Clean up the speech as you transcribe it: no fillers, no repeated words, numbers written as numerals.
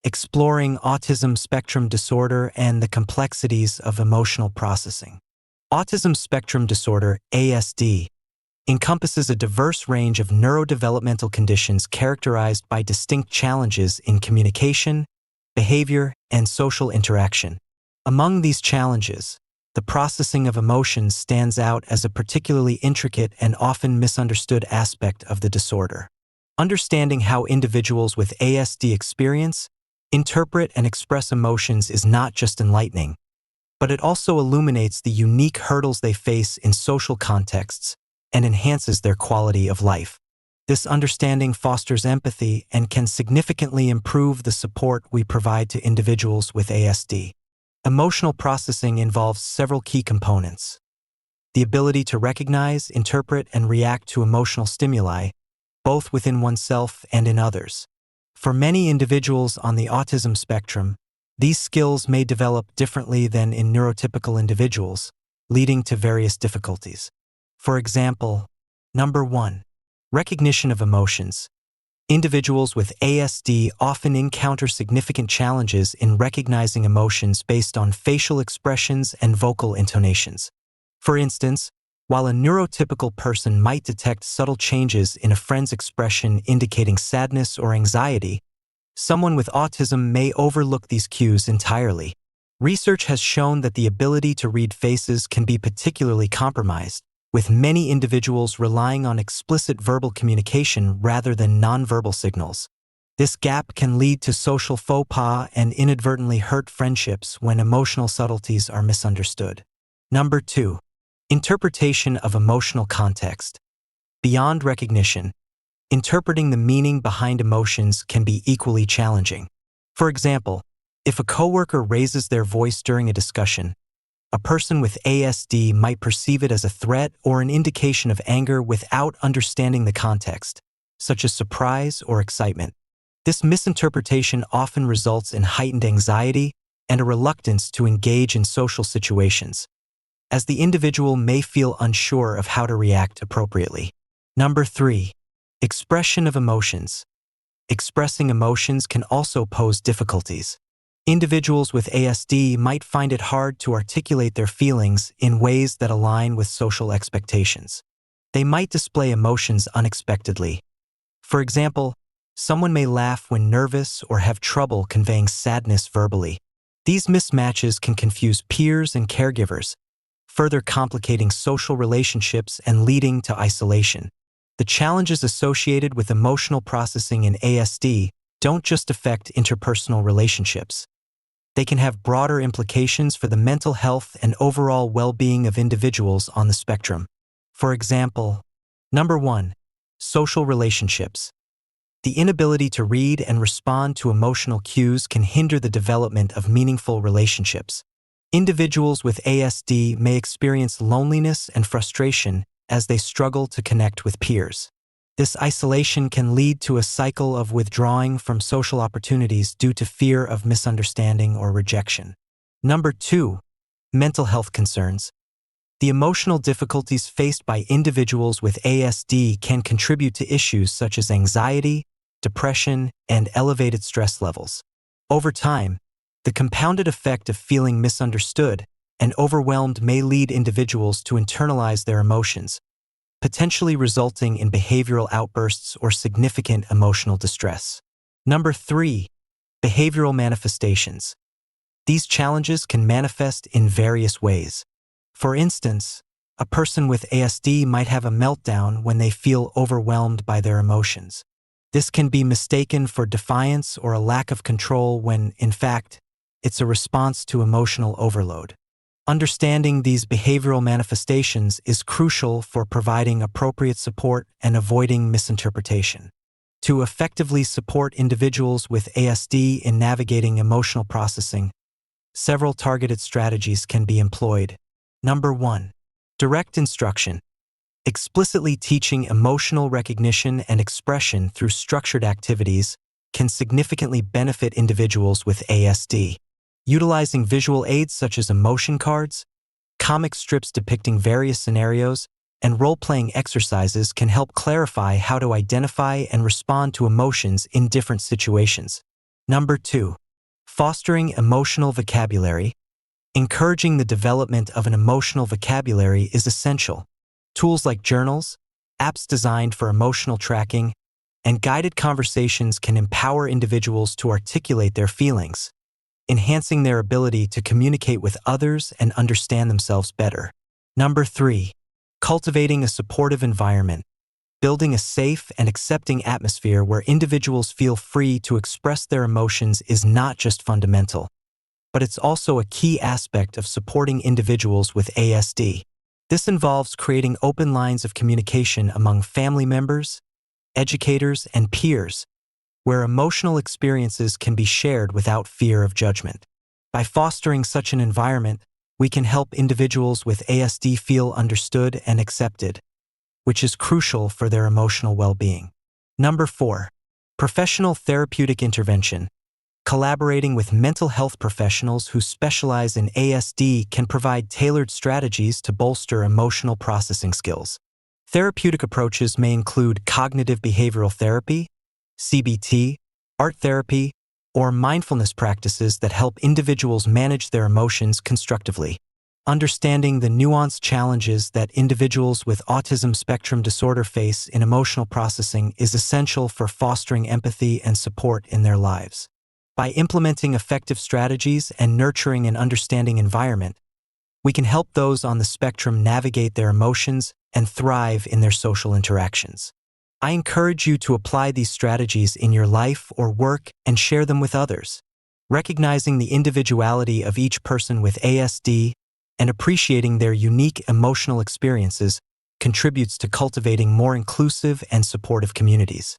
exploring autism spectrum disorder and the complexities of emotional processing. Autism spectrum disorder, ASD, encompasses a diverse range of neurodevelopmental conditions characterized by distinct challenges in communication, behavior, and social interaction. Among these challenges, the processing of emotions stands out as a particularly intricate and often misunderstood aspect of the disorder. Understanding how individuals with ASD experience, interpret, and express emotions is not just enlightening, but it also illuminates the unique hurdles they face in social contexts and enhances their quality of life. This understanding fosters empathy and can significantly improve the support we provide to individuals with ASD. Emotional processing involves several key components: the ability to recognize, interpret, and react to emotional stimuli, both within oneself and in others. For many individuals on the autism spectrum, these skills may develop differently than in neurotypical individuals, leading to various difficulties. For example, number 1, recognition of emotions. Individuals with ASD often encounter significant challenges in recognizing emotions based on facial expressions and vocal intonations. For instance, while a neurotypical person might detect subtle changes in a friend's expression indicating sadness or anxiety, someone with autism may overlook these cues entirely. Research has shown that the ability to read faces can be particularly compromised, with many individuals relying on explicit verbal communication rather than nonverbal signals. This gap can lead to social faux pas and inadvertently hurt friendships when emotional subtleties are misunderstood. Number 2, interpretation of emotional context. Beyond recognition, interpreting the meaning behind emotions can be equally challenging. For example, if a coworker raises their voice during a discussion, a person with ASD might perceive it as a threat or an indication of anger without understanding the context, such as surprise or excitement. This misinterpretation often results in heightened anxiety and a reluctance to engage in social situations, as the individual may feel unsure of how to react appropriately. Number 3, expression of emotions. Expressing emotions can also pose difficulties. Individuals with ASD might find it hard to articulate their feelings in ways that align with social expectations. They might display emotions unexpectedly. For example, someone may laugh when nervous or have trouble conveying sadness verbally. These mismatches can confuse peers and caregivers, further complicating social relationships and leading to isolation. The challenges associated with emotional processing in ASD don't just affect interpersonal relationships. They can have broader implications for the mental health and overall well-being of individuals on the spectrum. For example, number 1, social relationships. The inability to read and respond to emotional cues can hinder the development of meaningful relationships. Individuals with ASD may experience loneliness and frustration as they struggle to connect with peers. This isolation can lead to a cycle of withdrawing from social opportunities due to fear of misunderstanding or rejection. Number 2, mental health concerns. The emotional difficulties faced by individuals with ASD can contribute to issues such as anxiety, depression, and elevated stress levels. Over time, the compounded effect of feeling misunderstood and overwhelmed may lead individuals to internalize their emotions, potentially resulting in behavioral outbursts or significant emotional distress. Number 3, behavioral manifestations. These challenges can manifest in various ways. For instance, a person with ASD might have a meltdown when they feel overwhelmed by their emotions. This can be mistaken for defiance or a lack of control when, in fact, it's a response to emotional overload. Understanding these behavioral manifestations is crucial for providing appropriate support and avoiding misinterpretation. To effectively support individuals with ASD in navigating emotional processing, several targeted strategies can be employed. Number 1, direct instruction. Explicitly teaching emotional recognition and expression through structured activities can significantly benefit individuals with ASD. Utilizing visual aids such as emotion cards, comic strips depicting various scenarios, and role-playing exercises can help clarify how to identify and respond to emotions in different situations. Number 2. Fostering emotional vocabulary. Encouraging the development of an emotional vocabulary is essential. Tools like journals, apps designed for emotional tracking, and guided conversations can empower individuals to articulate their feelings, enhancing their ability to communicate with others and understand themselves better. Number 3. Cultivating a supportive environment. Building a safe and accepting atmosphere where individuals feel free to express their emotions is not just fundamental, but it's also a key aspect of supporting individuals with ASD. This involves creating open lines of communication among family members, educators, and peers, where emotional experiences can be shared without fear of judgment. By fostering such an environment, we can help individuals with ASD feel understood and accepted, which is crucial for their emotional well-being. Number 4. Professional therapeutic intervention. Collaborating with mental health professionals who specialize in ASD can provide tailored strategies to bolster emotional processing skills. Therapeutic approaches may include cognitive behavioral therapy, CBT, art therapy, or mindfulness practices that help individuals manage their emotions constructively. Understanding the nuanced challenges that individuals with autism spectrum disorder face in emotional processing is essential for fostering empathy and support in their lives. By implementing effective strategies and nurturing an understanding environment, we can help those on the spectrum navigate their emotions and thrive in their social interactions. I encourage you to apply these strategies in your life or work and share them with others. Recognizing the individuality of each person with ASD and appreciating their unique emotional experiences contributes to cultivating more inclusive and supportive communities.